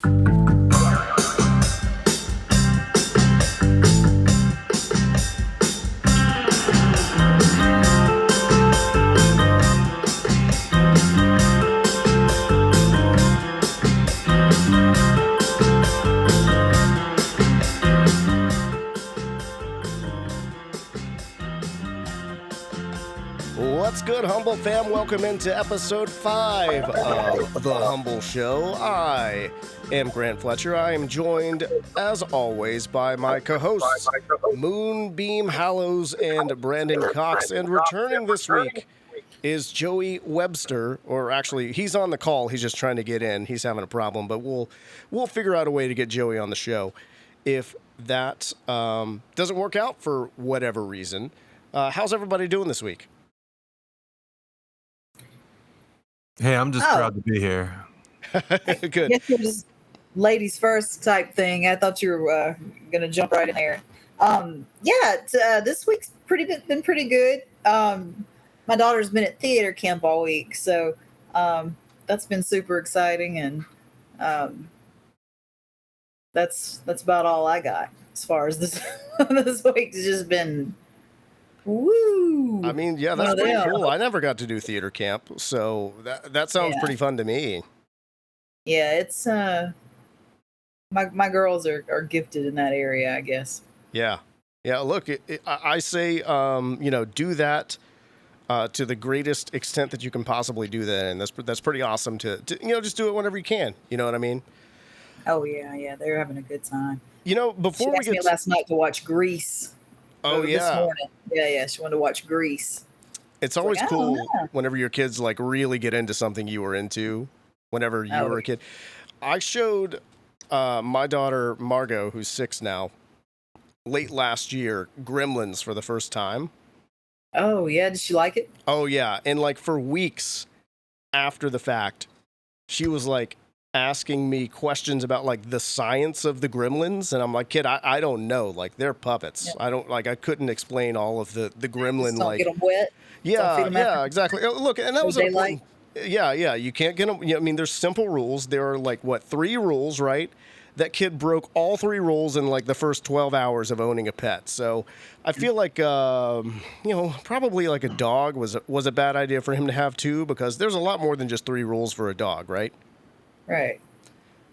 What's good, Humble fam? Welcome into episode 5 of The Humble Show. I am Grant Fletcher. I am joined, as always, by my co-hosts, Moonbeam Hallows and Brandon Cox. And returning this week is Joey Webster, or actually, he's on the call. He's just trying to get in. He's having a problem, but we'll figure out a way to get Joey on the show if that doesn't work out for whatever reason. How's everybody doing this week? Hey, I'm just proud to be here. Good. Yes, it was ladies first type thing. I thought you were going to jump right in there. This week's been pretty good. My daughter's been at theater camp all week, so that's been super exciting, and that's about all I got as far as this this week's just been. Woo! I mean, yeah, that's pretty cool. I never got to do theater camp, so that sounds pretty fun to me. Yeah, it's my girls are gifted in that area, I guess. Yeah. Look, I say, do that to the greatest extent that you can possibly do that, and that's pretty awesome to just do it whenever you can. You know what I mean? Oh yeah, they're having a good time. Before she asked me last night to watch Grease. Oh yeah. This morning. Yeah. She wanted to watch Grease. It's always cool whenever your kids like really get into something you were into whenever you were a kid. I showed my daughter Margot, who's 6 now, late last year, Gremlins for the first time. Oh yeah, did she like it? Oh yeah, and like for weeks after the fact, she was like asking me questions about like the science of the gremlins, and I'm like, kid, I don't know, like they're puppets. Yeah. I couldn't explain all of the gremlin. Just don't get them wet. Yeah, exactly. Look, and that was important. Yeah, you can't get them. I mean, there's simple rules. There are like 3 rules, right? That kid broke all 3 rules in like the first 12 hours of owning a pet. So I feel like probably like a dog was a bad idea for him to have too, because there's a lot more than just 3 rules for a dog, right? Right.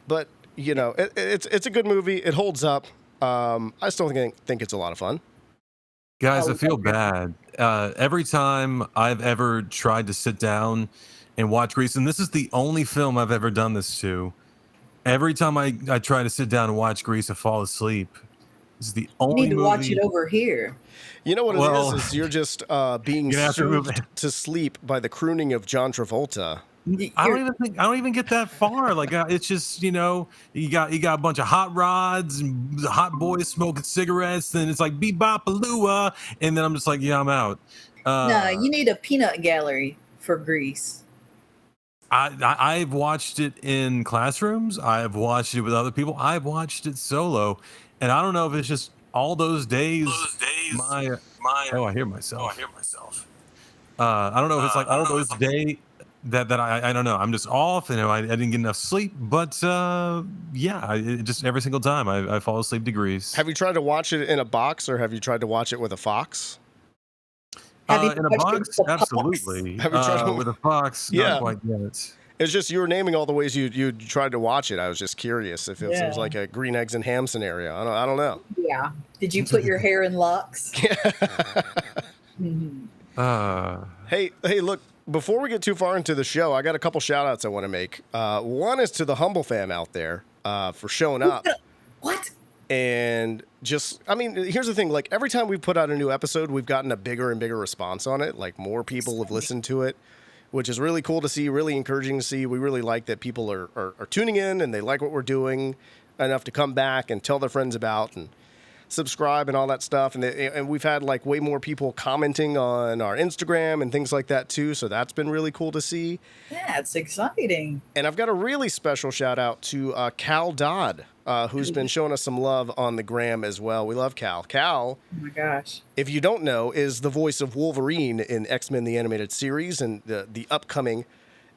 But, it's a good movie. It holds up. I still think it's a lot of fun. Guys, I feel bad. Every time I've ever tried to sit down and watch Grease, and this is the only film I've ever done this to, every time I try to sit down and watch Grease, I fall asleep. This is the only You need to watch it over here. You know what it is you're just being soothed to sleep by the crooning of John Travolta. I don't even get that far. Like it's just you got a bunch of hot rods and hot boys smoking cigarettes, and it's like bebop-a-lua, and then I'm just like, yeah, I'm out. No, you need a peanut gallery for Grease. I've watched it in classrooms. I've watched it with other people. I've watched it solo, and I don't know if it's just all those days. I hear myself. I don't know if it's like all those days. That I don't know. I'm just off. I didn't get enough sleep. But just every single time I fall asleep to Grease. Have you tried to watch it in a box, or have you tried to watch it with a fox? In a box, absolutely. Have you tried with a fox? Not quite yet. It's just you were naming all the ways you tried to watch it. I was just curious if it was like a green eggs and ham scenario. I don't know. Yeah. Did you put your hair in locks? Hey, look. Before we get too far into the show, I got a couple shout-outs I want to make. One is to the Humble fam out there for showing up. What? And just, here's the thing. Like, every time we put out a new episode, we've gotten a bigger and bigger response on it. Like, more people have listened to it, which is really cool to see, really encouraging to see. We really like that people are tuning in, and they like what we're doing enough to come back and tell their friends about and subscribe and all that stuff, and we've had like way more people commenting on our Instagram and things like that too, so that's been really cool to see. Yeah, it's exciting. And I've got a really special shout out to Cal Dodd, who's been showing us some love on the gram as well. We love Cal. Oh my gosh, if you don't know, is the voice of Wolverine in X-Men the Animated Series and the upcoming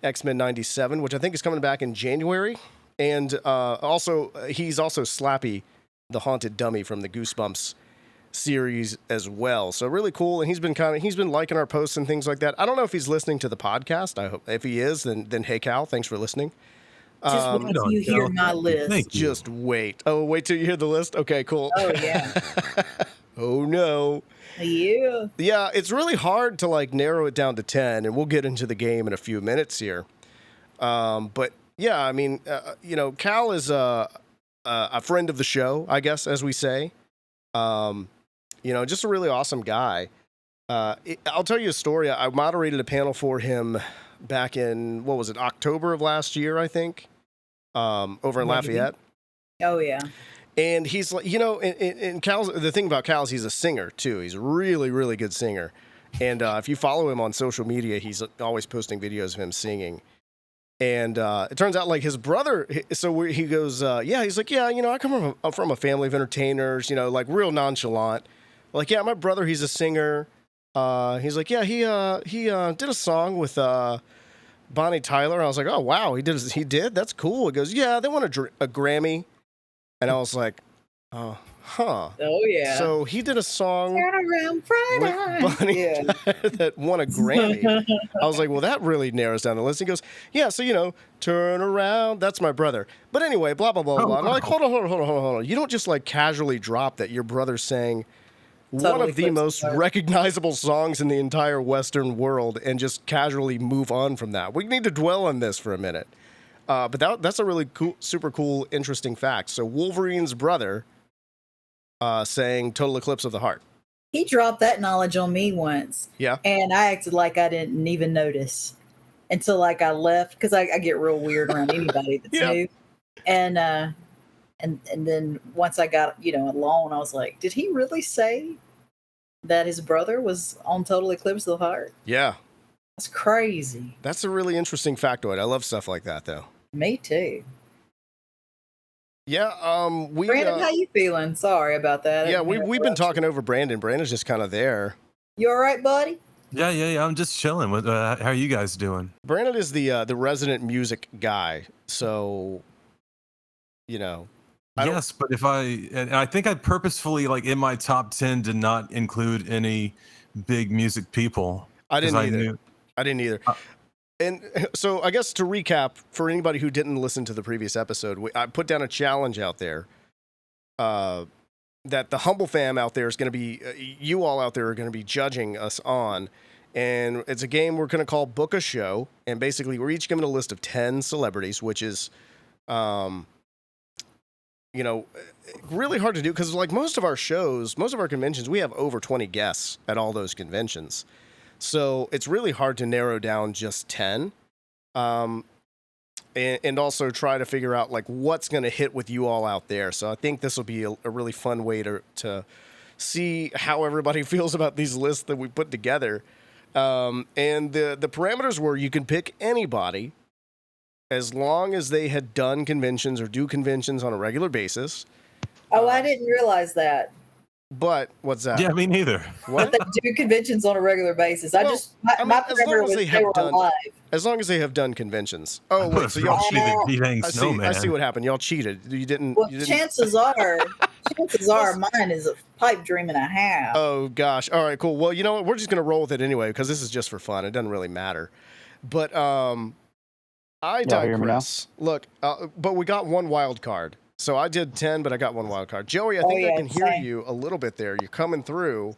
X-Men 97, which I think is coming back in January. And also, he's also Slappy, the haunted dummy from the Goosebumps series as well. So really cool. And he's been liking our posts and things like that. I don't know if he's listening to the podcast. I hope if he is, then hey Cal, thanks for listening. Just wait till you hear my list. Thank you. Just wait. Oh, wait till you hear the list. Okay, cool. Oh yeah. Oh no. Yeah. Yeah, it's really hard to like narrow it down to 10, and we'll get into the game in a few minutes here. But yeah, I mean, Cal is a friend of the show, I guess, as we say. Just a really awesome guy. I'll tell you a story. I moderated a panel for him back in, what was it, October of last year, I think, over in Lafayette. Oh yeah. And he's like, and Cal's, the thing about Cal is he's a singer too. He's a really, really good singer. And if you follow him on social media, he's always posting videos of him singing. And it turns out like his brother, so he goes, he's like, I come from a family of entertainers, like real nonchalant. Like, yeah, my brother, he's a singer. He's like, yeah, he did a song with Bonnie Tyler. I was like, oh wow, he did. That's cool. He goes, yeah, they won a Grammy. And I was like, oh, huh. Oh yeah. So he did a song Turn around Friday. with Bonnie that won a Grammy. I was like, well, that really narrows down the list. He goes, yeah, so, turn around. That's my brother. But anyway, blah, blah, blah, blah. And I'm like, hold on. You don't just like casually drop that your brother sang one of the most recognizable songs in the entire Western world and just casually move on from that. We need to dwell on this for a minute. But that's a really cool, super cool, interesting fact. So Wolverine's brother sang Total Eclipse of the Heart. He dropped that knowledge on me once. Yeah. And I acted like I didn't even notice until like I left, because I get real weird around anybody that's new. And then once I got, alone, I was like, did he really say that his brother was on Total Eclipse of the Heart? Yeah. That's crazy. That's a really interesting factoid. I love stuff like that, though. Me too. Yeah, Brandon, how you feeling? Sorry about that. Yeah, we've been talking over Brandon. Brandon's just kind of there. You all right, buddy? Yeah. I'm just chilling. How are you guys doing? Brandon is the resident music guy, so Yes, but I think I purposefully, like in my top 10, did not include any big music people. I didn't either. And so I guess to recap, for anybody who didn't listen to the previous episode, I put down a challenge out there that the Humble Fam out there is going to be, you all out there are going to be judging us on. And it's a game we're going to call Book a Show. And basically, we're each given a list of 10 celebrities, which is, really hard to do because like most of our shows, most of our conventions, we have over 20 guests at all those conventions. So it's really hard to narrow down just 10, and also try to figure out like what's going to hit with you all out there. So I think this will be a really fun way to see how everybody feels about these lists that we put together. And the parameters were you can pick anybody as long as they had done conventions or do conventions on a regular basis. Oh, I didn't realize that. But what's that? Yeah, me neither. What? But they do conventions on a regular basis. My parameter was they were alive. As long as they have done conventions. Oh, wait, so y'all cheated. I see what happened. Y'all cheated. You didn't. Well, you didn't... chances are mine is a pipe dream and a half. Oh gosh. All right, cool. Well, you know what? We're just gonna roll with it anyway because this is just for fun. It doesn't really matter. But I digress. Look, but we got one wild card. So I did 10, but I got one wild card. Joey, I think I can hear you a little bit there. You're coming through.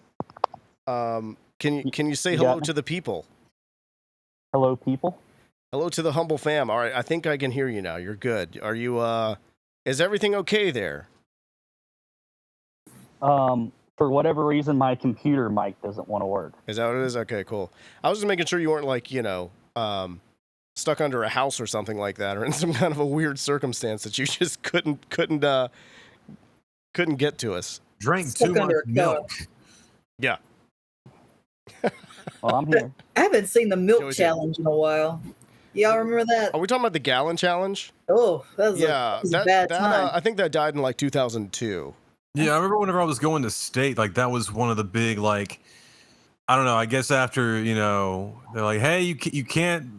Can you say hello to the people? Hello, people. Hello to the Humble Fam. All right, I think I can hear you now. You're good. Are you? Is everything okay there? For whatever reason, my computer mic doesn't want to work. Is that what it is? Okay, cool. I was just making sure you weren't like stuck under a house or something like that, or in some kind of a weird circumstance that you just couldn't get to us. Drank too much milk. Yeah. Well, I'm here. I haven't seen the milk challenge in a while. Y'all remember that? Are we talking about the gallon challenge? Oh, that was a bad time. I think that died in like 2002. Yeah, I remember whenever I was going to state, like that was one of the big, like, I don't know, I guess after, they're like, hey, you can't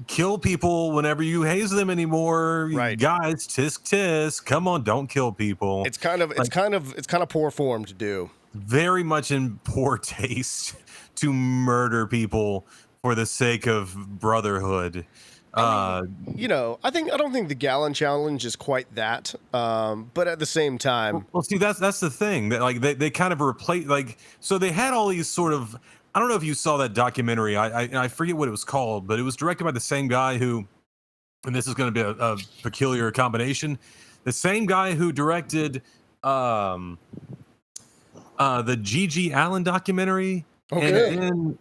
kill people whenever you haze them anymore. Right. Guys, tisk tisk. Come on, don't kill people. It's kind of poor form to do. Very much in poor taste to murder people for the sake of brotherhood. I don't think the gallon challenge is quite that. But at the same time, well, see, that's the thing that like they kind of replace so they had all these sort of, I don't know if you saw that documentary. I forget what it was called, but it was directed by the same guy who, and this is going to be a peculiar combination, the same guy who directed the Gigi Allen documentary. okay. And then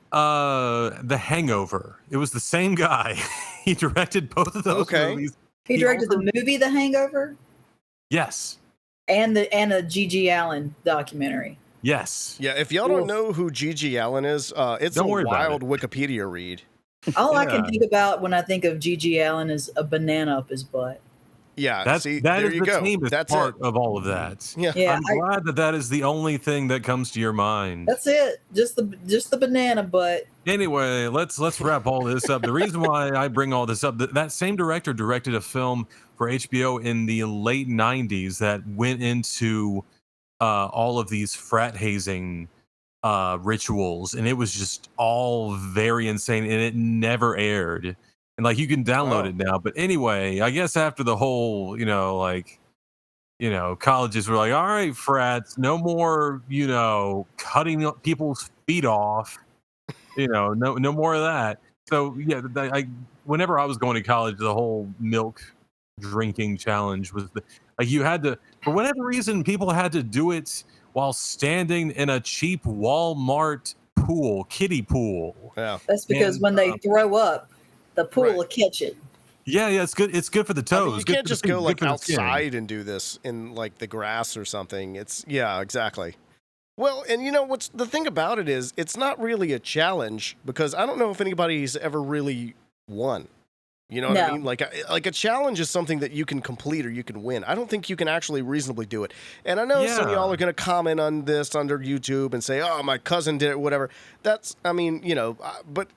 The Hangover. It was the same guy. He directed both of those movies. He directed the movie The Hangover Yes. and a Gigi Allen documentary. Yes. Yeah, if y'all don't know who Gigi Allen is, it's Don't a worry about wild Wikipedia read. All I can Yeah. think about when I think of Gigi Allen is a banana up his butt. Yeah, That see, is there you the go. tamest That's part it. of all of that. Yeah. Yeah, I'm glad that is the only thing that comes to your mind. that's it. Just the banana butt. Anyway, let's wrap all this up. The reason why I bring all this up, that same director directed a film for HBO in the late 90s that went into all of these frat hazing rituals, and it was just all very insane, and it never aired. And like you can download it now. But anyway, I guess after the whole, colleges were like, all right, frats, no more, cutting people's feet off. No more of that. So yeah, whenever I was going to college, the whole milk drinking challenge was you had to, for whatever reason, people had to do it while standing in a cheap Walmart pool, kiddie pool. Yeah. That's because when they throw up, the pool Right. will catch it. Yeah, it's good. It's good for the I toes. mean, you good can't for the just feet, go good like for the skin. outside and do this in like the grass or something. Yeah, exactly. Well, and what's the thing about it is it's not really a challenge because I don't know if anybody's ever really won. You know what I No. mean? Like a challenge is something that you can complete or you can win. I don't think you can actually reasonably do it. And I know some of Yeah. y'all are going to comment on this under YouTube and say, "Oh, my cousin did it," whatever. That's, I mean, but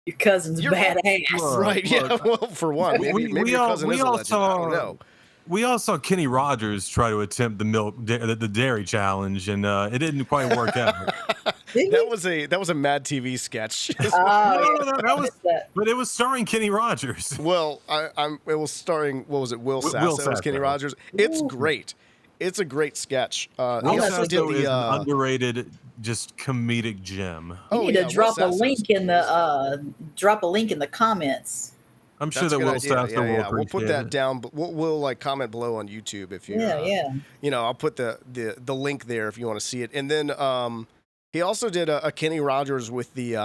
Your cousin's You're- badass. Look, right? Yeah. Well, for one, maybe your cousin is a legend. I don't know. We all saw Kenny Rogers try to attempt the dairy challenge, and it didn't quite work out. Did That was a Mad TV sketch. Oh, No, yeah. that was, That. but it was starring Kenny Rogers. Well, it was starring, what was it, Will Will Sasso as Sasso. Kenny Rogers. It's Ooh. great. It's a great sketch. He Will that's also what did Sasso is the. an underrated, just comedic gem. You need yeah, to Will drop a Sasso's link in the comments. I'm sure That's a that good Will idea. Sasso will We'll appreciate put that it. down, but we'll like comment below on YouTube if you. Yeah. I'll put the link there if you want to see it, and then he also did a Kenny Rogers with the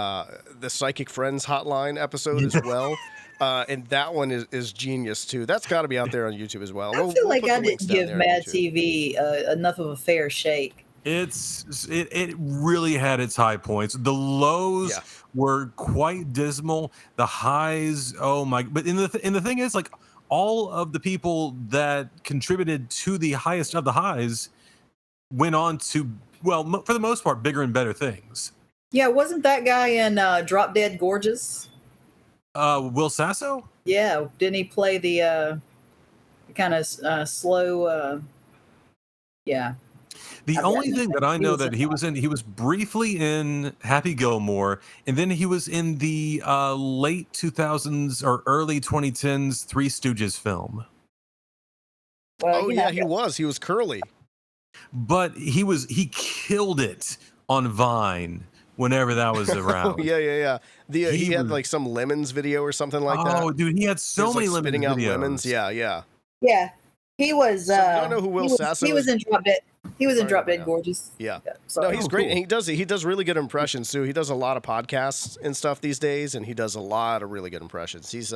Psychic Friends Hotline episode as well. And that one is genius too. That's got to be out there on YouTube as well. I feel like put I the links didn't down give there on Mad YouTube. TV enough of a fair shake. It really had its high points. The lows Yeah. were quite dismal. The highs, oh my! But the thing is, like, all of the people that contributed to the highest of the highs went on to, well, for the most part, bigger and better things. Yeah, wasn't that guy in Drop Dead Gorgeous? Will Sasso? Yeah, didn't he play the kind of slow? Yeah. The I've only got thing that I He know was that in he was briefly in Happy Gilmore, and then he was in the late 2000s or early 2010s Three Stooges film. Well, Oh yeah, he was. He was Curly. But he killed it on Vine whenever that was around. Oh yeah. He He had was- like some lemons video or something like that. Oh, dude, he had He so was, many like, lemon spitting out videos. lemons. Yeah. Yeah, he was. So you don't know who Will he was, Sasso He was is? in Drop Dead. He was in Sorry, Drop Dead yeah. Gorgeous. Yeah. Yeah. No, Sorry. he's Oh, great. cool. And he does really good impressions too. He does a lot of podcasts and stuff these days, and he does a lot of really good impressions. He's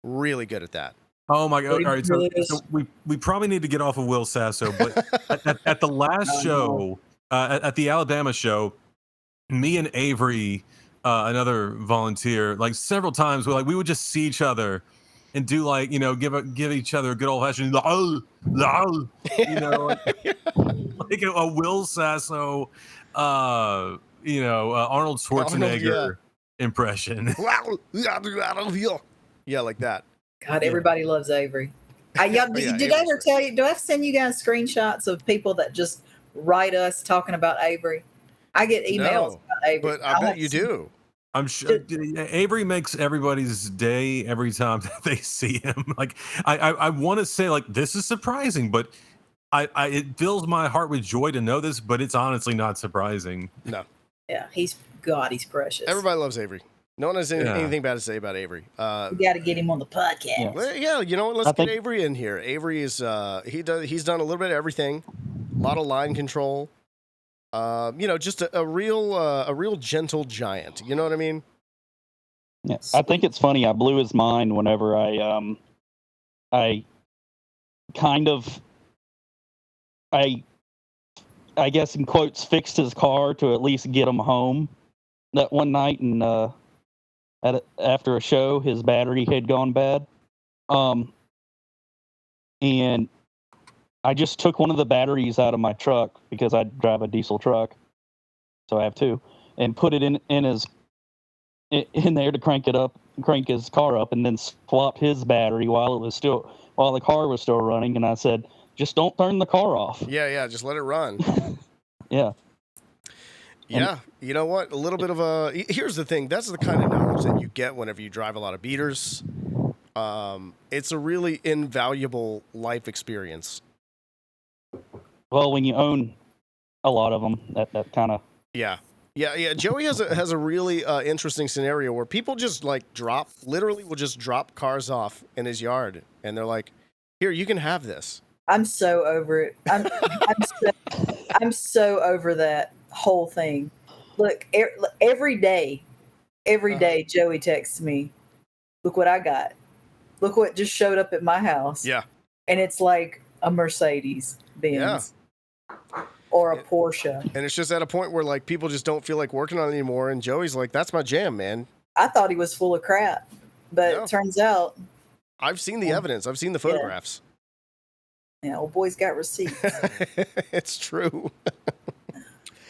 really good at that. Oh my god! He All right, really is. so we probably need to get off of Will Sasso, but at the last Oh, no. show, at the Alabama show, me and Avery, another volunteer, like several times, we would just see each other and do give each other a good old fashioned like a Will Sasso, Arnold Schwarzenegger. impression. Yeah, like that. God, everybody loves Avery. Y'all, Yeah, did I Avery's ever tell you? Do I send you guys screenshots of people that just write us talking about Avery? I get emails No, about Avery. but I I'll bet have you to send- do. I'm sure Avery makes everybody's day every time that they see him. Like I want to say like this is surprising, but it fills my heart with joy to know this, but it's honestly not surprising. No, Yeah, he's precious. everybody loves Avery. No one has Yeah. anything bad to say about Avery. We got to get him on the podcast. Well, yeah, you know what? Let's I get think- Avery in here. Avery is he's done a little bit of everything, a lot of line control. You know, just a real gentle giant. You know what I mean? Yeah, I think it's funny. I blew his mind whenever I kind of, I guess in quotes, fixed his car to at least get him home that one night, and after a show, his battery had gone bad, and I just took one of the batteries out of my truck because I drive a diesel truck, so I have two, and put it in there to crank his car up, and then swapped his battery while the car was still running. And I said, just don't turn the car off. Yeah, just let it run. Yeah. Yeah, you know what? A little bit of a. Here's the thing. That's the kind of knowledge that you get whenever you drive a lot of beaters. It's a really invaluable life experience. Well, when you own a lot of them, that kind of. Yeah. Joey has a really interesting scenario where people just like literally will just drop cars off in his yard, and they're like, "Here, you can have this." I'm so over it. I'm so over that whole thing. Look, every day, Joey texts me, "Look what I got. Look what just showed up at my house." Yeah. And it's like a Mercedes Benz or a Porsche. And it's just at a point where like people just don't feel like working on it anymore, and Joey's like, "That's my jam, man." I thought he was full of crap, but No. it turns out, I've seen the evidence. I've seen the photographs. old boy's got receipts. It's true.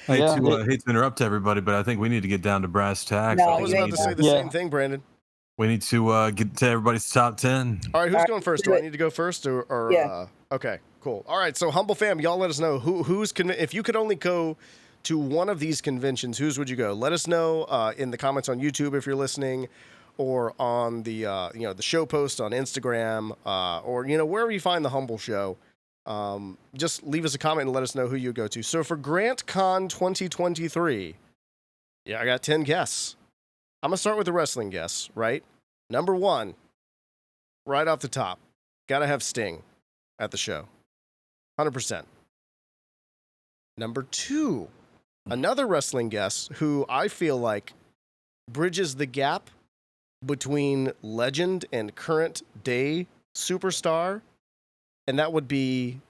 I Yeah, hate to interrupt everybody, but I think we need to get down to brass tacks. No, I I was think about we to need say the Yeah. same thing, Brandon. we need to get to everybody's top 10. All right, who's All right, going first? do Do I it. need to go first, or Yeah. okay, cool. All right, so Humble Fam, y'all let us know who's if you could only go to one of these conventions, whose would you go? Let us know in the comments on YouTube if you're listening, or on the the show post on Instagram, or wherever you find the Humble Show. Just leave us a comment and let us know who you go to. So for Grant Con 2023, I got 10 guests. I'm gonna start with the wrestling guests, right? Number 1, right off the top, gotta have Sting at the show, 100%. Number 2, another wrestling guest who I feel like bridges the gap between legend and current day superstar, and that would be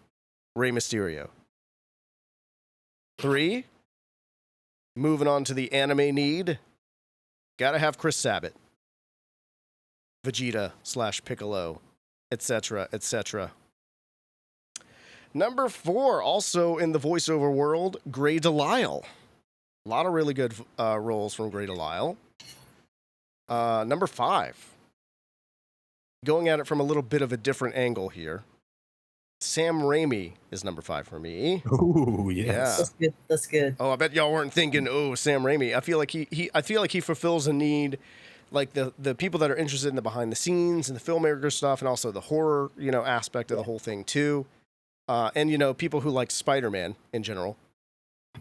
Rey Mysterio. 3, moving on to the anime need, gotta have Chris Sabat, Vegeta / Piccolo, etc., etc. Number 4, also in the voiceover world, Grey DeLisle. A lot of really good roles from Grey DeLisle. Number 5, going at it from a little bit of a different angle here, Sam Raimi is number 5 for me. Ooh, yes. That's good. That's good. Oh, I bet y'all weren't thinking, Sam Raimi. I feel like he fulfills a need, like the people that are interested in the behind the scenes and the filmmaker stuff, and also the horror, aspect of the whole thing too. And people who like Spider-Man in general.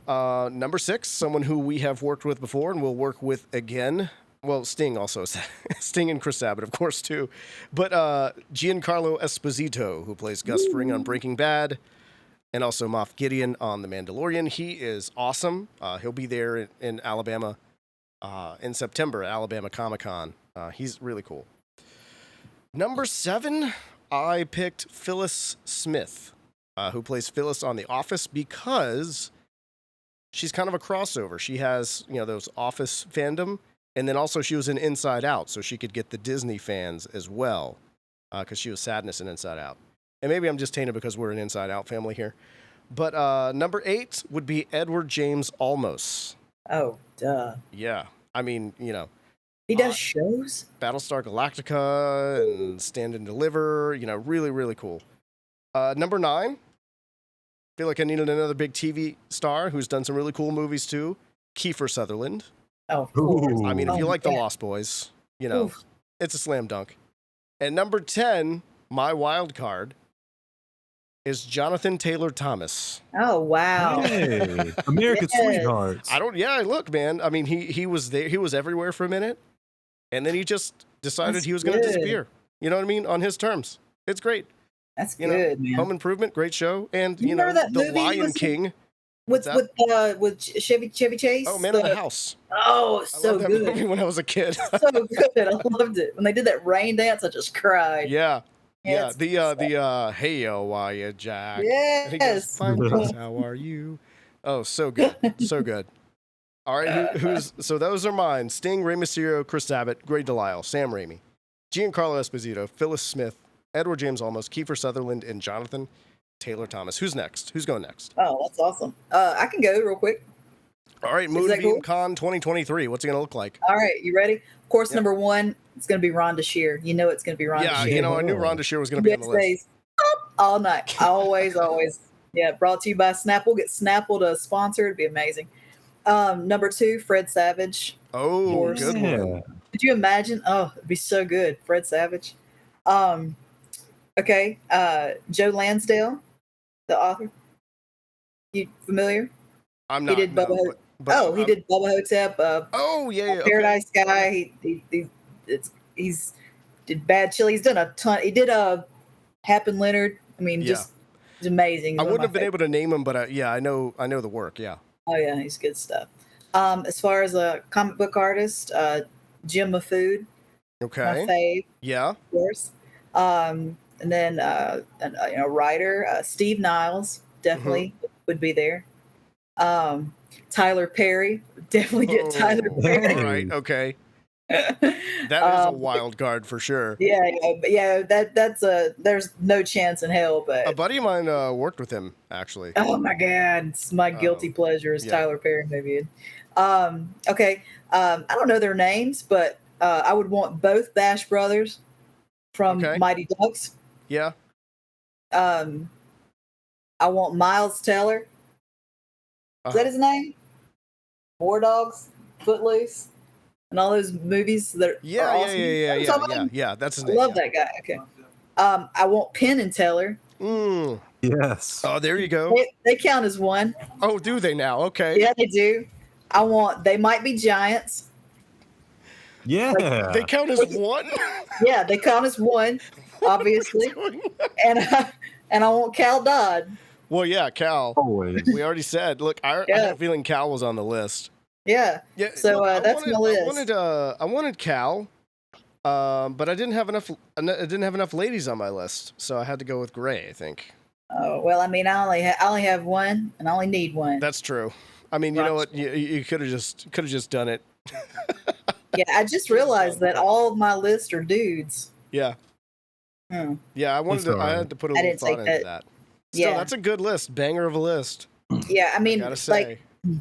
Number 6, someone who we have worked with before and will work with again. Well, Sting also. Sting and Chris Sabat, of course, too. But Giancarlo Esposito, who plays Gus Fring on Breaking Bad, and also Moff Gideon on The Mandalorian. He is awesome. He'll be there in Alabama in September at Alabama Comic-Con. He's really cool. Number 7, I picked Phyllis Smith, who plays Phyllis on The Office, because she's kind of a crossover. She has, those Office fandom, and then also she was in Inside Out, so she could get the Disney fans as well, because she was Sadness in Inside Out. And maybe I'm just tainted because we're an Inside Out family here. But number 8 would be Edward James Olmos. Oh, duh. Yeah. I mean, He does shows. Battlestar Galactica and Stand and Deliver. Really, really cool. Number 9. Feel like I needed another big TV star who's done some really cool movies too. Kiefer Sutherland. Oh, of course. I mean, if you like The yeah. Lost Boys, Oof. it's a slam dunk. And number 10, my wild card, is Jonathan Taylor Thomas. Oh, wow. Hey, American Yes. Sweethearts. Look, man. I mean, he was there. He was everywhere for a minute, and then he just decided That's he was going to good. disappear. You know what I mean? On his terms. It's great. That's You know, good, man. Home Improvement, great show, and You remember that The movie Lion was- King. with that? with Chevy Chase. Oh, Man in the House. Oh, I so loved that good. movie when I was a kid. So good. I loved it. When they did that rain dance, I just cried. Yeah. it's- The hey yo, why ya, Jack? And he goes, Yes. "Fine, Chris, how are you?" Oh, so good, so good. All right, so those are mine: Sting, Rey Mysterio, Chris Sabat, Greg Delisle, Sam Raimi, Giancarlo Esposito, Phyllis Smith, Edward James Olmos, Kiefer Sutherland, and Jonathan Taylor Thomas. Who's next? Who's going next? Oh, that's awesome. I can go real quick. All right, that Moonbeam cool? Con 2023. What's it gonna look like? All right, you ready? Of course, Yep. number 1, it's going to be Rhonda Shear. You know it's going to be Rhonda Yeah, Shear. I knew Rhonda Shear was gonna be on the Best list. days up all night. Always, always. Yeah, brought to you by Snapple. Get Snapple to sponsor. It'd be amazing. Number 2, Fred Savage. Oh, course. good Yeah. one. Could you imagine? Oh, it'd be so good. Fred Savage. Okay. Joe Lansdale, the author. You familiar? I'm He not. did no, Bubba. but He did Bubba Hotep. Oh yeah, okay. Paradise Guy. He's did Bad Chili. He's done a ton. He did Happen Leonard. I mean, Yeah. just he's amazing. He's I one of wouldn't my have been able to name him, but I know the work. Yeah. Oh yeah, he's good stuff. As far as a comic book artist, Jim Mafood, my Okay. fave, Yeah. of course. And then writer Steve Niles definitely would be there. Tyler Perry, definitely get Tyler Oh, Perry. all right. Okay. That is a wild card for sure. Yeah. There's no chance in hell. A But buddy of mine worked with him actually. oh my god, it's my guilty pleasure is yeah. Tyler Perry movie. Okay. I don't know their names, but I would want both Bash brothers from Okay. Mighty Ducks. Yeah. I want Miles Teller. Is that his name? War Dogs, Footloose, and all those movies that are Yeah, awesome. yeah. That's his I name. love that guy. Okay. I want Penn and Teller. Mm. Yes. Oh, there you go. They count as one. Oh, do they now? Okay. Yeah, they do. I want They Might Be Giants. Yeah. They count as one. Yeah, they count as one, obviously. and I want Cal Dodd. Well, yeah, Cal. Always. We already said. Look, I Yeah. had a feeling Cal was on the list. Yeah. Yeah. So, that's my list. I wanted Cal, but I didn't have enough. I didn't have enough ladies on my list, so I had to go with Gray. I think Oh well, I mean, I only have one, and I only need one. that's true. I mean, you know what? You could have just done it. Yeah, I just realized that all of my lists are dudes. Yeah. Hmm. Yeah, I had to put a I little didn't thought take into that. that. Still, Yeah. that's a good list. Banger of a list. Yeah, I mean, Gotta say. like,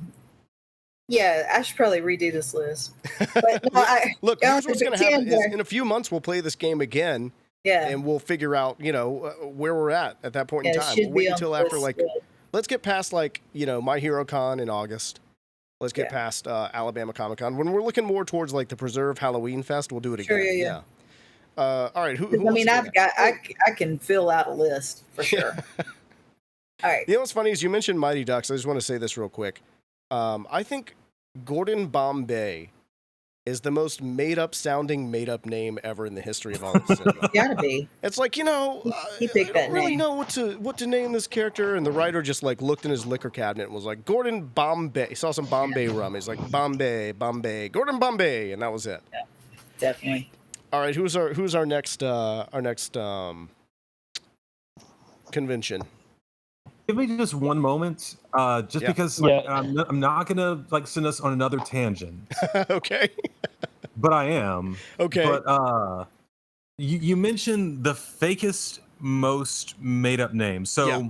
yeah, I should probably redo this list. But no, Look, Yeah, here's what's there's a going to happen. can there. Is in a few months, we'll play this game again, yeah, and we'll figure out, where we're at that point yeah, in it time. should We'll be wait on until the after, list, like, but- let's get past, like, My Hero Con in August. Let's get Yeah. past Alabama Comic Con. When we're looking more towards, like, the Preserve Halloween Fest, we'll do it Sure, again. yeah. All right. Who I wants mean, to go I've next? got I can fill out a list for sure. All right. You know what's funny is you mentioned Mighty Ducks. I just want to say this real quick. I think Gordon Bombay is the most made-up sounding made-up name ever in the history of all of cinema. Gotta be. It's like, He I picked don't that really name. know what to name this character, and the writer just like looked in his liquor cabinet and was like, Gordon Bombay. He saw some Bombay rum. He's like, Bombay, Gordon Bombay, and that was it. Definitely. All right, who's our next convention? Give me just one moment, just Yeah. because Yeah. I'm not gonna like send us on another tangent, Okay. but I am. Okay. But you mentioned the fakest, most made-up name. So Yeah.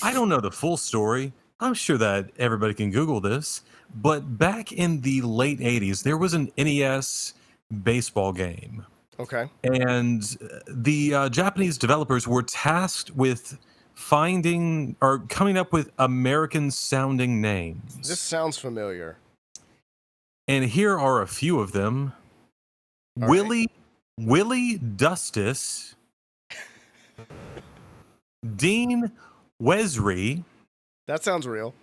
I don't know the full story. I'm sure that everybody can Google this. But back in the late '80s, there was an NES baseball game. Okay. And the Japanese developers were tasked with finding or coming up with American sounding names. This sounds familiar. And here are a few of them. All Willie Dustis, Dean Wesry, That sounds real.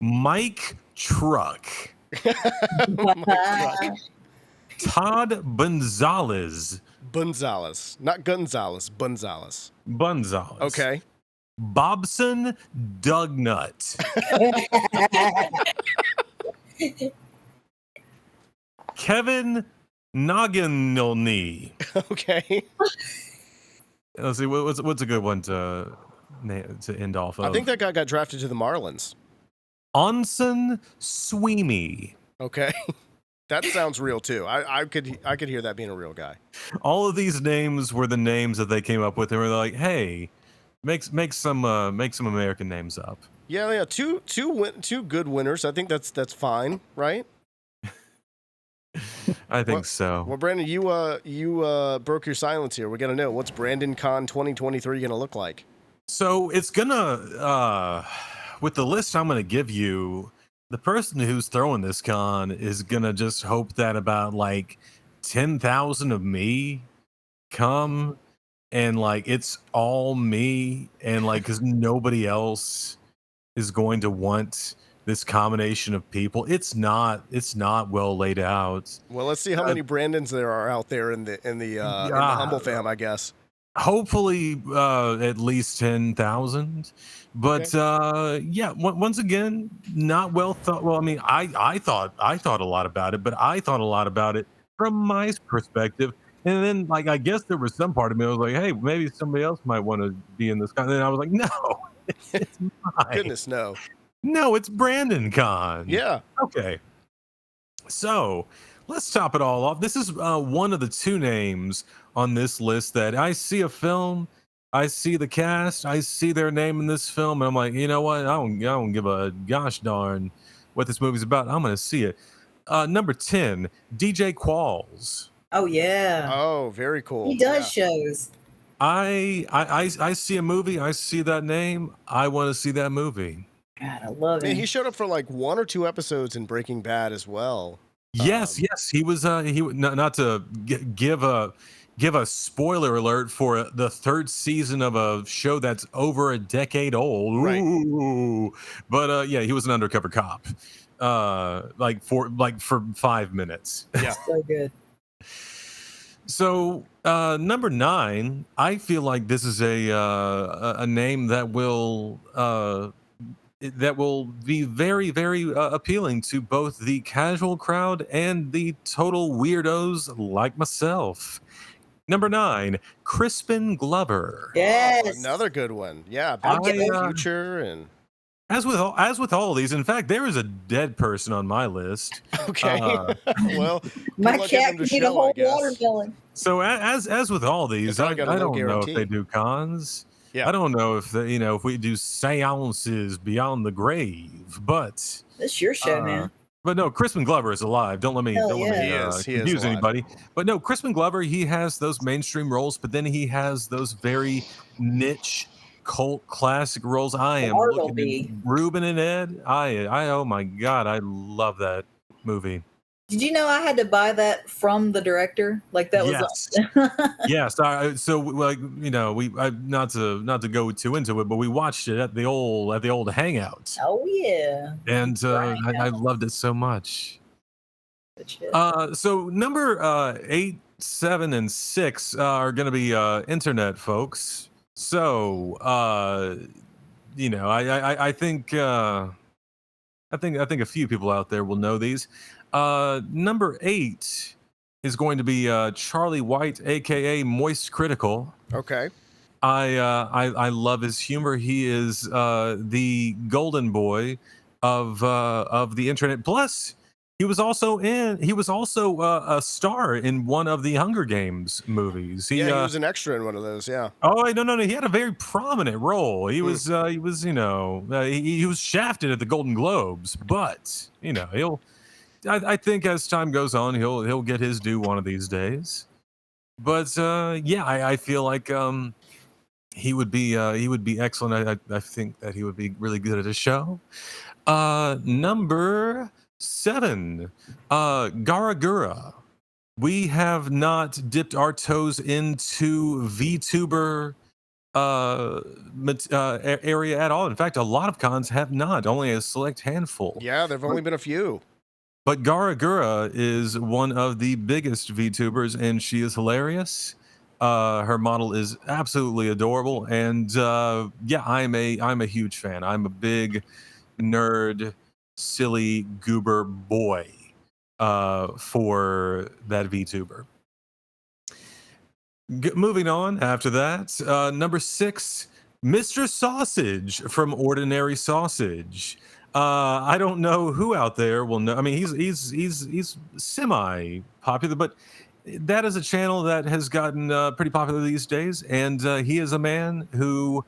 Mike Truck, Oh my God. Todd Gonzalez, Bunzales. Not Gonzalez. Bunzales. Bunzales. Okay. Bobson Dugnut, Kevin Nogginilny. Okay. Let's see, what's a good one to end off of? I think that guy got drafted to the Marlins. Onsen Sweeney. Okay. That sounds real too. I could hear that being a real guy. All of these names were the names that they came up with. They were like, "Hey, make some American names up." Yeah. Two good winners. I think that's fine, right? I think so. Well, Brandon, you broke your silence here. We got to know, what's Brandon Con 2023 going to look like? So it's gonna, with the list I'm gonna give you, the person who's throwing this con is gonna just hope that about like 10,000 of me come, and like it's all me, and like because nobody else is going to want this combination of people. It's not well laid out. Well, let's see how many Brandons there are out there in the Humble fam, I guess. Hopefully at least 10,000. But yeah, once again, not well thought. Well, I mean, I thought a lot about it, but I thought a lot about it from my perspective. And then, like, I guess there was some part of me that was like, hey, maybe somebody else might want to be in this. And then I was like, no, it's mine. Goodness, no. No, it's Brandon Con. Yeah. Okay. So let's top it all off. This is one of the two names on this list that I see a film, I see the cast, I see their name in this film, and I'm like, you know what? I don't give a gosh darn what this movie's about. I'm gonna see it. Number 10, DJ Qualls. Oh yeah. Oh, very cool. He does shows. I see a movie, I see that name, I want to see that movie. God, I love Man, him. he showed up for like 1 or 2 episodes in Breaking Bad as well. Yes, he was. Not to give a spoiler alert for the 3rd season of a show that's over a decade old. Right. Ooh. But yeah, he was an undercover cop. For 5 minutes. Yeah. So good. So number 9, I feel like this is a name that will be very, very appealing to both the casual crowd and the total weirdos like myself. Number 9, Crispin Glover. Yes. Oh, another good one. Yeah. Back to the Future and. As with all of these, in fact, there is a dead person on my list. Okay. Well, My good luck getting cat them can to eat a show, I whole guess. watermelon. So as with all these, I probably got a don't no know if guarantee. they do cons. Yeah. I don't know if if we do seances beyond the grave, but That's your show, man. But no, Crispin Glover is alive. Don't let me Hell don't let me He is confuse alive. anybody. But no, Crispin Glover, he has those mainstream roles, but then he has those very niche cult classic roles. I am looking Bartleby. at Ruben and Ed. I oh my god, I love that movie. Did you know I had to buy that from the director? Like that was. Yes. So like we not to go too into it, but we watched it at the old Hangout, Oh yeah. and Right. I loved it so much. Good shit. So number 8, 7, and 6 are going to be internet folks. So I think a few people out there will know these. Number 8 is going to be Charlie White, aka Moist Critical. Okay. I love his humor. He is the golden boy of the internet. Plus, he was also a star in one of the Hunger Games movies. He was an extra in one of those. Yeah. Oh no! He had a very prominent role. He was he was shafted at the Golden Globes, but I think as time goes on, he'll get his due one of these days. But yeah, I feel like he would be excellent. I think that he would be really good at a show. Number 7, Garagura. We have not dipped our toes into VTuber area at all. In fact, a lot of cons have not, only a select handful. Yeah, there've only been a few. But Garagura is one of the biggest VTubers, and she is hilarious. Her model is absolutely adorable, and yeah, I'm a huge fan. I'm a big nerd, silly goober boy for that VTuber. Moving on after that, number 6, Mr. Sausage from Ordinary Sausage. I don't know who out there will know. I mean, he's semi popular, but that is a channel that has gotten pretty popular these days, and he is a man who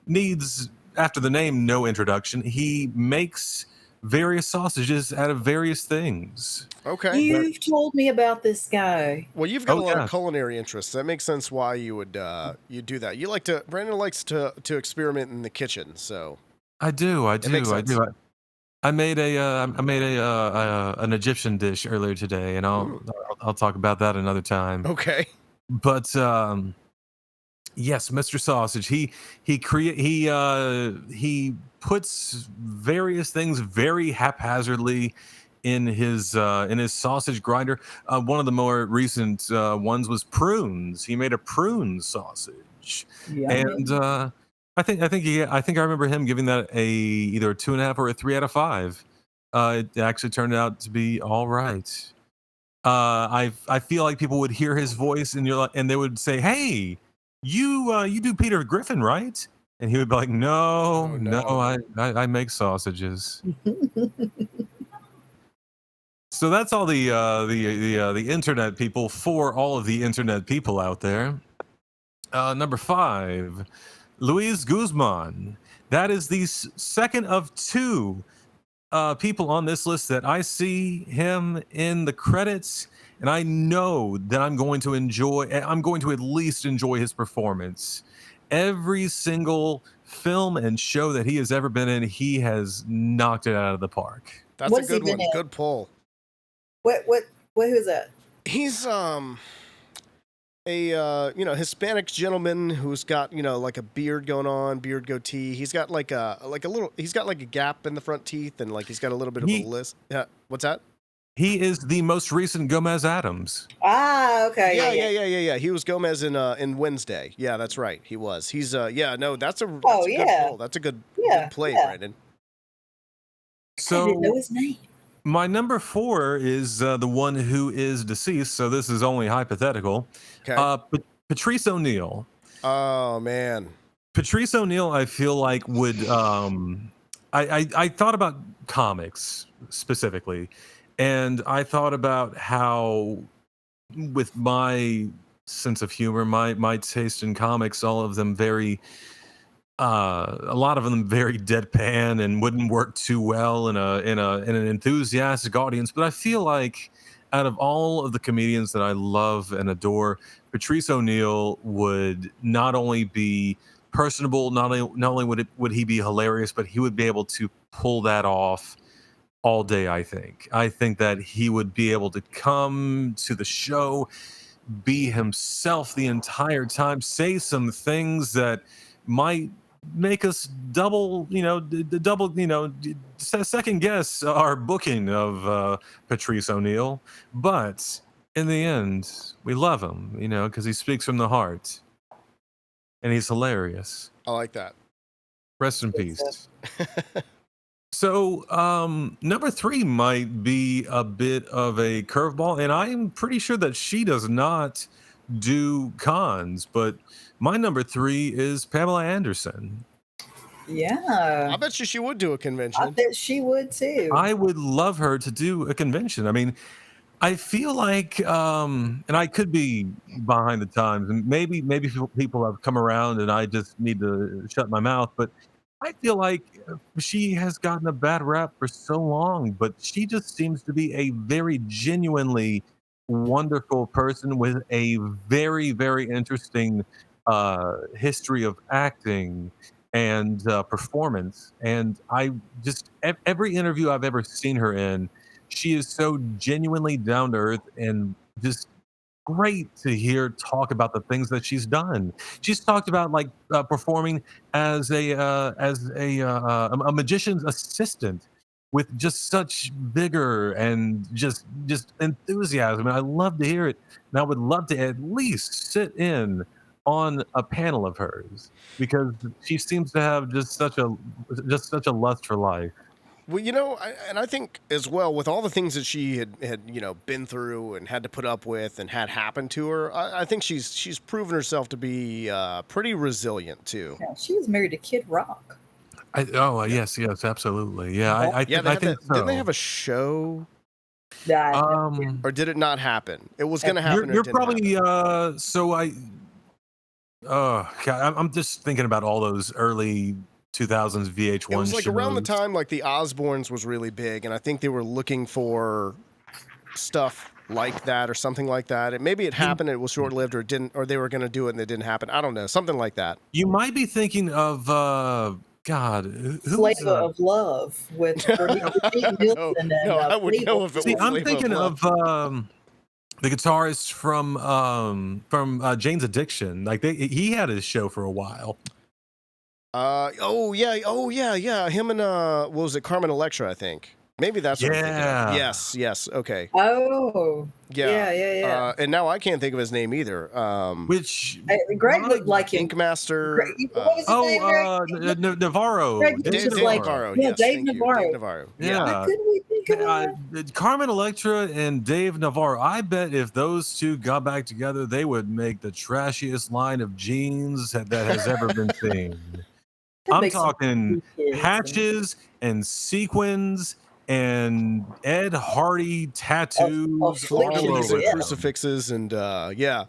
needs, after the name, no introduction. He makes various sausages out of various things. Okay. You've told me about this guy. Well, you've got a lot yeah. of culinary interests. That makes sense why you would you do that. Brandon likes to experiment in the kitchen, so I do. makes sense. I made an Egyptian dish earlier today, and I'll talk about that another time. Okay. But yes, Mr. Sausage. He puts various things very haphazardly in his sausage grinder. One of the more recent ones was prunes. He made a prune sausage, and I think I remember him giving that either a 2.5 or a 3 out of 5. It actually turned out to be all right. I feel like people would hear his voice and they would say, "Hey, you do Peter Griffin, right?" And he would be like, "No, I make sausages." So that's all the internet people for all of the internet people out there. Number 5, Luis Guzman. That is the second of 2 people on this list that I see him in the credits, and I know that I'm going to at least enjoy his performance. Every single film and show that he has ever been in, he has knocked it out of the park. That's a good one. Good pull. Who is that? He's a Hispanic gentleman who's got like a beard going on, beard goatee. He's got he's got like a gap in the front teeth, and like he's got a little bit of a list. What's that? He is the most recent Gomez Adams. Ah, okay. Yeah. He was Gomez in Wednesday. Yeah, that's right. He was. He's that's a good pull. That's a good play, Brandon. So I didn't know his name. My number 4 is the one who is deceased, so this is only hypothetical. Okay. Patrice O'Neal. Oh man. Patrice O'Neal, I feel like would I thought about comics specifically, and I thought about how, with my sense of humor, my taste in comics, all of them very a lot of them very deadpan and wouldn't work too well in an enthusiastic audience. But I feel like out of all of the comedians that I love and adore, Patrice O'Neal would not only be personable, not only would he be hilarious, but he would be able to pull that off all day. I think that he would be able to come to the show, be himself the entire time, say some things that might make us second guess our booking of Patrice O'Neal, but in the end, we love him, because he speaks from the heart, and he's hilarious. I like that. Rest in peace. So, number 3 might be a bit of a curveball, and I'm pretty sure that she does not do cons, but my number 3 is Pamela Anderson. Yeah. I bet you she would do a convention. I bet she would too. I would love her to do a convention. I mean, I feel like, and I could be behind the times, and maybe people have come around and I just need to shut my mouth, but I feel like she has gotten a bad rap for so long, but she just seems to be a very genuinely wonderful person with a very, very interesting history of acting and performance. And I just, every interview I've ever seen her in, she is so genuinely down to earth and just great to hear talk about the things that she's done. She's talked about like performing as a magician's assistant with just such vigor and just enthusiasm. And I love to hear it. And I would love to at least sit in on a panel of hers because she seems to have just such a lust for life. Well, and I think as well with all the things that she had been through and had to put up with and had happen to her, I think she's proven herself to be pretty resilient too. Yeah, she was married to Kid Rock. Yes, absolutely. Yeah, I think so. Didn't they have a show? Yeah, Or did it not happen? It was going to happen. You're or it didn't probably happen. so I. Oh God, I'm just thinking about all those early 2000s VH1 It was like around the shows. time like the Osbournes was really big, and I think they were looking for stuff like that or something like that. And maybe it happened, and it was short lived, or it didn't, or they were going to do it and it didn't happen. I don't know, something like that. You might be thinking of God, who was Flavor of Love with Brigitte Nielsen and No, I would Flavor know of if it See, was I'm Flavor thinking Love. of the guitarist from Jane's Addiction. Like he had his show for a while. Oh yeah. Him and what was it, Carmen Electra? I think maybe that's what I'm thinking of. Yeah. Yes. Okay. Oh, Yeah. yeah. And now I can't think of his name either. Which Greg looked like him. Ink Master. What was his name, Greg? Navarro. Greg, Dave Dave Navarro. Yeah, Yes, Dave thank you. Navarro. Dave Navarro. Yeah. How could we think of that? Carmen Electra and Dave Navarro. I bet if those two got back together, they would make the trashiest line of jeans that has ever been seen. That I'm makes some talking cool kids. patches and sequins and Ed Hardy tattoos all afflictions, Keys over and yeah. them. crucifixes and yeah.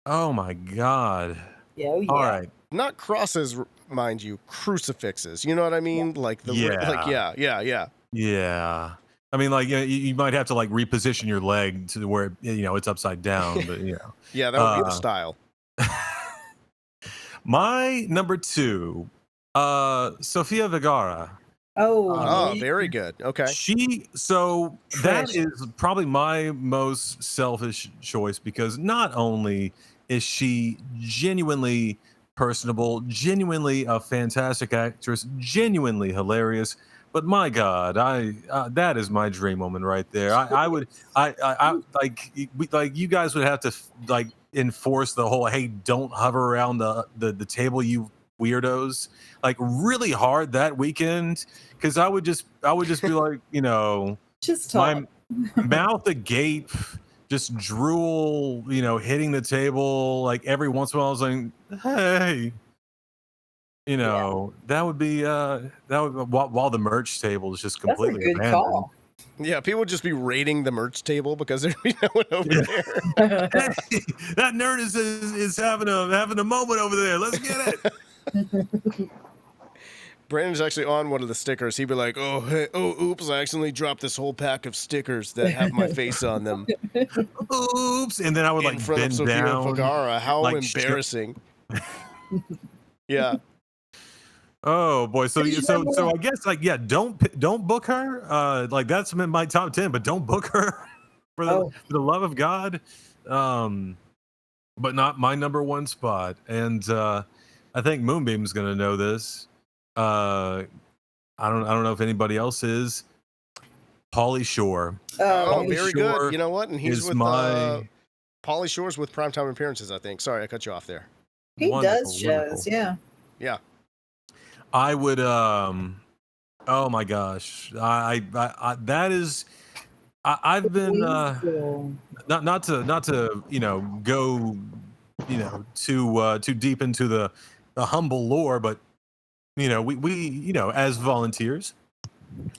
Oh my God. Yeah, oh, yeah. All right. Not crosses, mind you, crucifixes. You know what I mean? Like the yeah. Yeah. I mean, like, you might have to like reposition your leg to where it's upside down, but Yeah, that would be the style. My number 2, Sofia Vergara. Oh, very good. Okay. That is probably my most selfish choice because not only is she genuinely personable, genuinely a fantastic actress, genuinely hilarious, but my God, that is my dream woman right there. I would like you guys would have to like enforce the whole hey, don't hover around the table, you weirdos, like really hard that weekend because I would just be like Just talk. my mouth agape, just drool, hitting the table like every once in a while. I was like, hey. That would be while the merch table is just That's a completely good abandoned. call. Yeah, people would just be raiding the merch table because there'd be no one over Yeah. there. Hey, that nerd is having a moment over there. Let's get it. Brandon's actually on one of the stickers. He'd be like, oops, I accidentally dropped this whole pack of stickers that have my face on them Oops, and then I would in like front of bend Sofia down. Vergara. How like, embarrassing. Yeah. Oh boy, so I guess like don't book her. Like that's in my top 10, but don't book her for the love of God. But not my number 1 spot. And I think Moonbeam's gonna know this. I don't know if anybody else is. Pauly Shore. Oh, Pauly very Shore good. You know what? And he's is with my Pauly Shore's with primetime appearances, I think. Sorry, I cut you off there. He wonderful, does shows, yeah. Yeah. I would oh my gosh. I that is I've been not to go too deep into the humble lore, but we as volunteers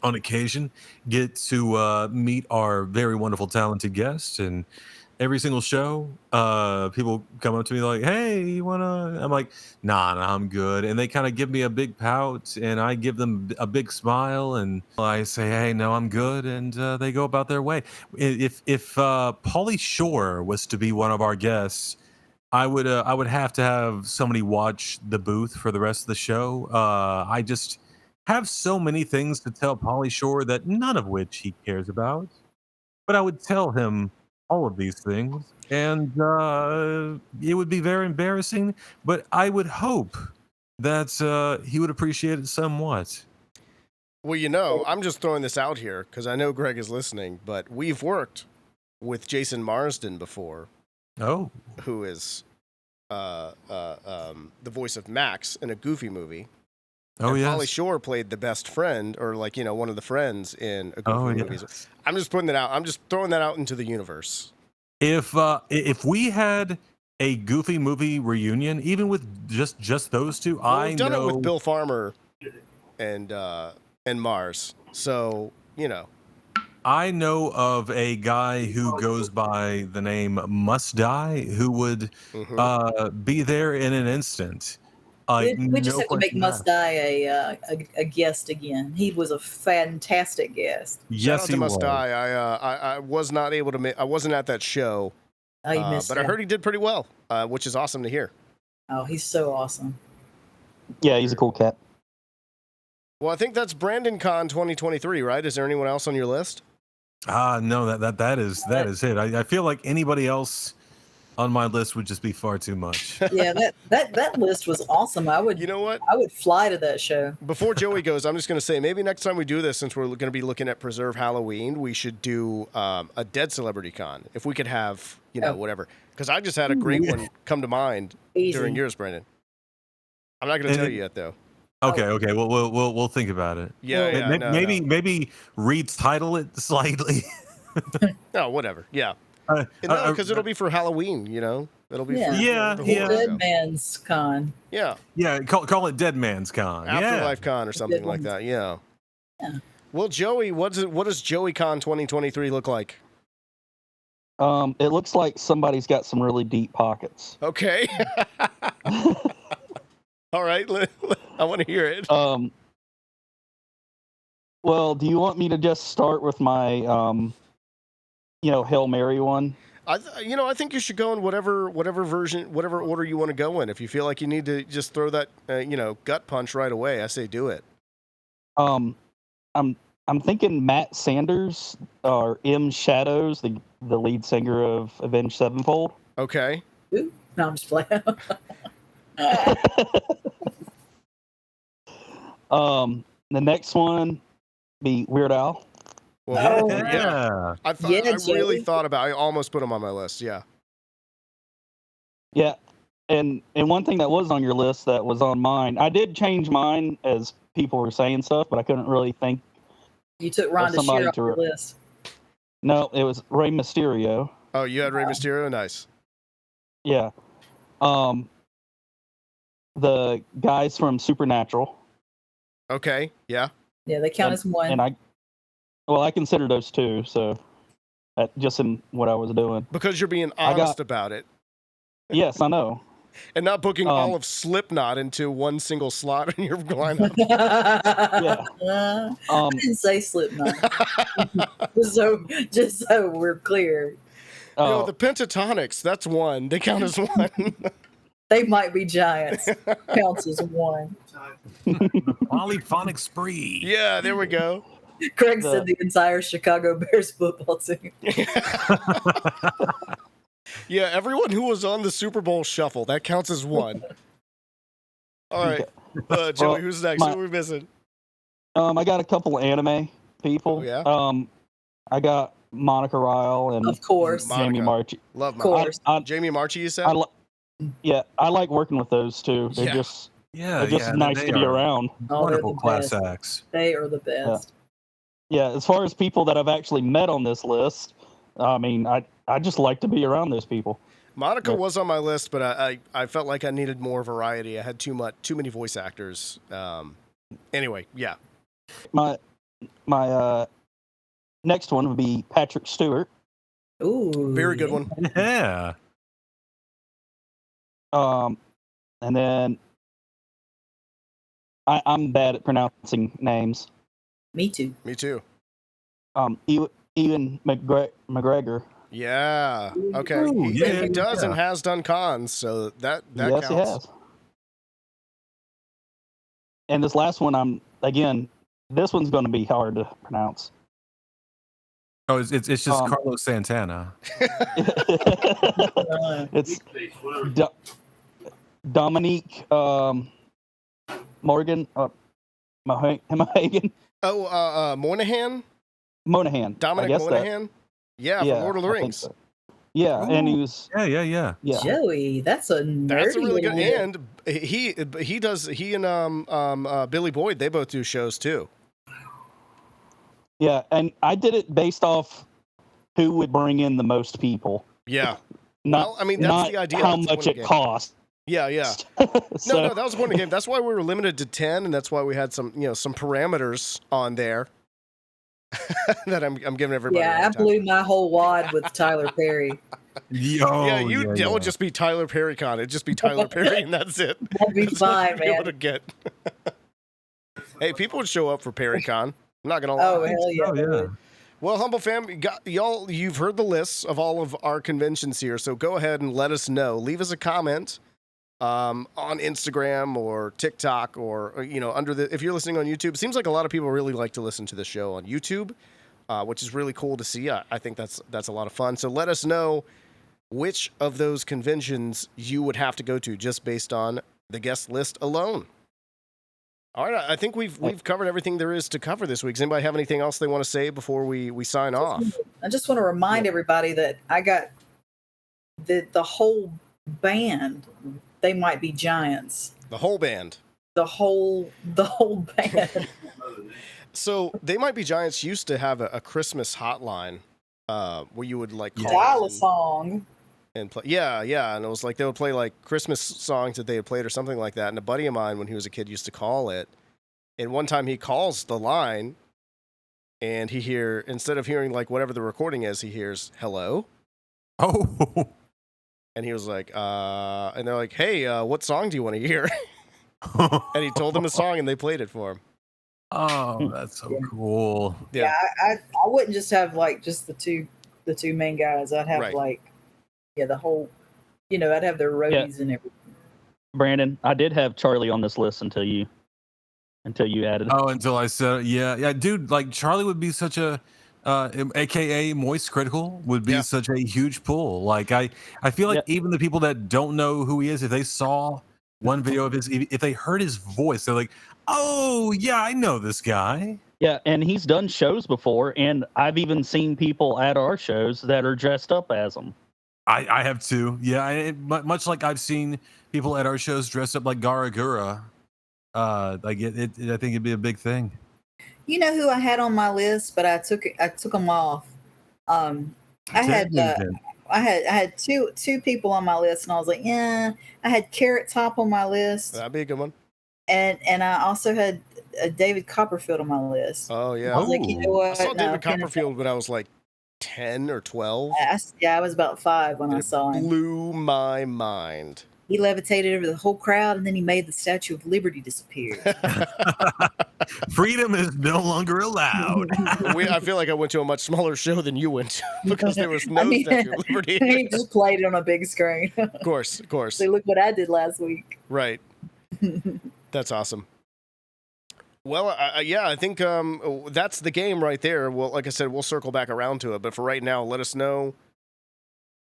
on occasion get to meet our very wonderful talented guests and every single show, people come up to me like, "Hey, you wanna?" I'm like, "Nah, I'm good." And they kind of give me a big pout, and I give them a big smile, and I say, "Hey, no, I'm good," and they go about their way. If Pauly Shore was to be one of our guests, I would have to have somebody watch the booth for the rest of the show. I just have so many things to tell Pauly Shore that none of which he cares about, but I would tell him all of these things, and it would be very embarrassing. But I would hope that he would appreciate it somewhat. Well, you know, I'm just throwing this out here because I know Greg is listening, but we've worked with Jason Marsden before, Oh, who is the voice of Max in a Goofy movie. oh and Pauly yes. Shore played the best friend, or like, you know, one of the friends in a Goofy Oh movie. yeah. I'm just putting that out. I'm just throwing that out into the universe. If we had a Goofy movie reunion, even with just those two, Well, I we've done know it with Bill Farmer and Mars. So, you know. I know of a guy who goes by the name Must Die who would Mhm. be there in an instant. Like We just no have to make question Must asked. Die a guest again. He was a fantastic guest. Shout Yes, out he to Must was. Die. I was not able to I wasn't at that show, Oh, you missed but I it. heard he did pretty well, which is awesome to hear. Oh, he's so awesome. Yeah, he's a cool cat. Well, I think that's Brandon Con 2023, right? Is there anyone else on your list? No, that is it. I feel like anybody else on my list would just be far too much. Yeah, that list was awesome. You know what? I would fly to that show. Before Joey goes, I'm just going to say maybe next time we do this, since we're going to be looking at Preserve Halloween, we should do a Dead Celebrity Con. If we could have, you know, Oh. whatever. Because I just had a great one come to mind Easy. during yours, Brandon. I'm not going to And tell it- you yet, though. Okay. Well, we'll think about it. Yeah, Well, yeah. No, maybe retitle it slightly. no, whatever. Yeah. Uh, No, because it'll be for Halloween, you know? It'll be Yeah. for Yeah, the whole yeah. Dead show. Man's Con. Yeah. yeah, call it Dead Man's Con. Afterlife Con or something Good like ones. that. Yeah. Yeah. Well, Joey, what does Joey Con 2023 look like? It looks like somebody's got some really deep pockets. Okay. All right. I want to hear it. Well, do you want me to just start with my, Hail Mary one? I think you should go in whatever version, whatever order you want to go in. If you feel like you need to just throw that, gut punch right away, I say do it. I'm thinking Matt Sanders or M Shadows, the lead singer of Avenged Sevenfold. Okay. Ooh, no, I'm just playing. The next one be Weird Al. Well, Oh, Yeah. I really Joey. thought about. I almost put him on my list. Yeah. Yeah, and one thing that was on your list that was on mine, I did change mine as people were saying stuff, but I couldn't really think. You took Rhonda somebody Shear off to your re- list. No, it was Rey Mysterio. Oh, you had Rey Mysterio. Nice. Yeah. The guys from Supernatural, Okay. Yeah. Yeah, they count as one. and I consider those two. So, that just in what I was doing. Because you're being I got- honest about it Yes, I know. and not booking all of Slipknot into one single slot in your lineup. I didn't say Slipknot. just so we're clear, Oh, The Pentatonics. That's one. They count as one. they might be giants. Counts as one. Polyphonic spree. Yeah. There we go. Craig said the entire Chicago Bears football team. Yeah, everyone who was on the Super Bowl shuffle, that counts as one. All right. Joey, Well, who's next? my- Who are we missing? I got a couple of anime people. Oh, yeah? I got Monica Ryle and Of course. Monica. Jamie Marchi. Love Of my course. Jamie Marchi, you said? I like working with those two. They're Yeah. just Yeah, they're just nice they to be are around. Oh, they're Wonderful the class best. acts. They are the best. Yeah, as far as people that I've actually met on this list, I mean, I just like to be around those people. Monica Yeah. was on my list, but I felt like I needed more variety. I had too many voice actors. Anyway, yeah. My next one would be Patrick Stewart. Ooh, Very good one. Yeah. And then I'm bad at pronouncing names. Me too. Me too. Ian McGregor. Yeah. Okay. Ooh, He, yeah, and he does yeah. and has done cons, so that Yes, counts. he has. And this last one, this one's going to be hard to pronounce. Oh, it's just Carlos Santana. It's Dominique Morgan Monahan. Oh, Moynihan? Monahan. Dominic I guess Moynihan? Yeah, from Lord of the I think Rings. so. Yeah, and he was Yeah. Joey, that's a nerdy. That's a really good. little- And he and Billy Boyd, they both do shows too. Yeah, and I did it based off who would bring in the most people. Yeah. Not, Well, I mean, that's not the idea. how That's the much point of it the game. cost. Yeah. So, No, that was the point of the game. That's why we were limited to 10, and that's why we had some parameters on there that I'm giving everybody. Yeah, all I the time. blew my whole wad with Tyler Perry. It would just be Tyler Perry con. It'd just be Tyler Perry, and that's it. That'd be That's all fine, you'd be able man. to get. Hey, people would show up for Perry con. I'm not gonna lie. Oh hell yeah! Oh yeah. Well, Humble Fam, you've heard the lists of all of our conventions here, so go ahead and let us know. Leave us a comment on Instagram or TikTok or if you're listening on YouTube. It seems like a lot of people really like to listen to the show on YouTube, which is really cool to see. I think that's a lot of fun. So let us know which of those conventions you would have to go to just based on the guest list alone. All right, I think we've covered everything there is to cover this week. Does anybody have anything else they want to say before we sign off? I just want to remind everybody that I got the whole band. They Might Be Giants. The whole band. The whole band. So They Might Be Giants used to have a Christmas hotline where you would like call Dial a in song. and play. Yeah, and it was like they would play like Christmas songs that they had played or something like that. And a buddy of mine, when he was a kid, used to call it. And one time he calls the line, and instead of hearing like whatever the recording is, he hears "hello," Oh. and he was like, and they're like, "Hey, what song do you want to hear?" And he told them a song, and they played it for him. Oh, that's so Yeah. cool. Yeah. I wouldn't just have like just the two main guys. I'd have Right. the whole. I'd have their roadies and everything. Brandon, I did have Charlie on this list until you added. Oh, until I said, yeah, dude. Like Charlie would be such a, AKA Moist Critical would be Yeah. such a huge pull. Like I feel like even the people that don't know who he is, if they saw one video of his, if they heard his voice, they're like, oh yeah, I know this guy. Yeah, and he's done shows before, and I've even seen people at our shows that are dressed up as him. I have too. Yeah, much like I've seen people at our shows dressed up like Garagura. Like I think it'd be a big thing. You know who I had on my list, but I took them off. I had two people on my list, and I was like, yeah. I had Carrot Top on my list, That'd be a good one. and I also had David Copperfield on my list. Oh yeah. I was like, you know what? I saw No, David Kenneth- Copperfield when I was like 10 or 12. I was about 5 when I saw him. Blew my mind. He levitated over the whole crowd, and then he made the Statue of Liberty disappear. Freedom is no longer allowed. I feel like I went to a much smaller show than you went to because there was no I mean, Statue of Liberty. he just played it on a big screen. Of course. So look what I did last week. Right. That's awesome. Well, I think that's the game right there. Well, like I said, we'll circle back around to it. But for right now, let us know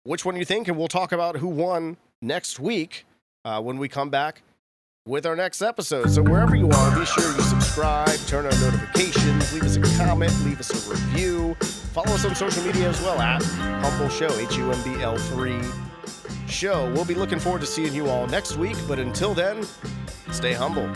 which one you think, and we'll talk about who won next week when we come back with our next episode. So wherever you are, be sure you subscribe, turn on notifications, leave us a comment, leave us a review. Follow us on social media as well at Humble Show, HUMBL3 Show. We'll be looking forward to seeing you all next week. But until then, stay humble.